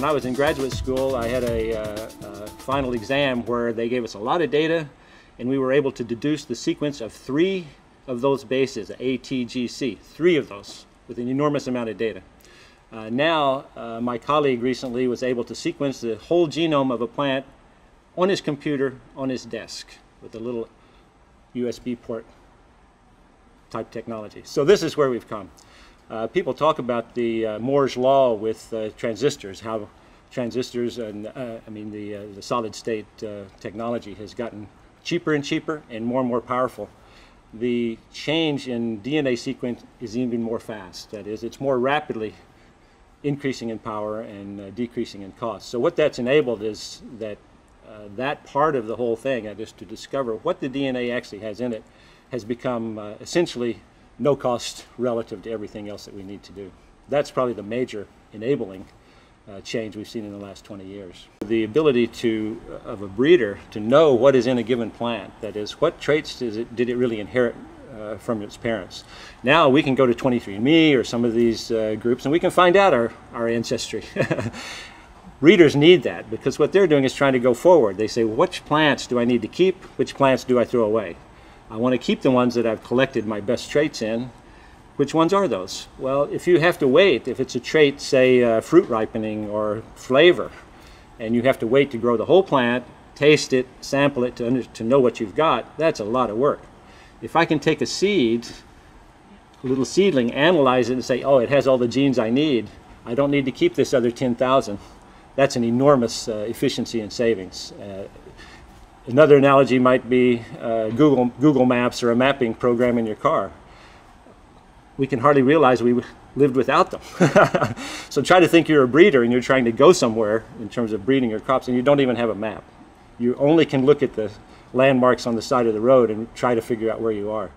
I was in graduate school, I had a final exam where they gave us a lot of data, and we were able to deduce the sequence of 3 of those bases, A, T, G, C, 3 of those, with an enormous amount of data. Now, my colleague recently was able to sequence the whole genome of a plant on his computer, on his desk, with a little USB port type technology. So this is where we've come. People talk about the Moore's law with transistors, how transistors and the solid state technology has gotten cheaper and cheaper and more powerful. The change in DNA sequence is even more fast. That is, it's more rapidly increasing in power and decreasing in cost. So what that's enabled is that that part of the whole thing, is to discover what the DNA actually has in it, has become essentially no cost relative to everything else that we need to do. That's probably the major enabling change we've seen in the last 20 years. The ability of a breeder to know what is in a given plant, that is, what traits did it really inherit from its parents. Now we can go to 23andMe or some of these groups and we can find out our ancestry. Breeders need that because what they're doing is trying to go forward. They say, which plants do I need to keep? Which plants do I throw away? I want to keep the ones that I've collected my best traits in. Which ones are those? Well, if you have to wait, if it's a trait, say fruit ripening or flavor, and you have to wait to grow the whole plant, taste it, sample it to know what you've got, that's a lot of work. If I can take a seed, a little seedling, analyze it and say, oh, it has all the genes I need, I don't need to keep this other 10,000. That's an enormous efficiency and savings. Another analogy might be Google Maps or a mapping program in your car. We can hardly realize we lived without them. So try to think you're a breeder and you're trying to go somewhere in terms of breeding your crops and you don't even have a map. You only can look at the landmarks on the side of the road and try to figure out where you are.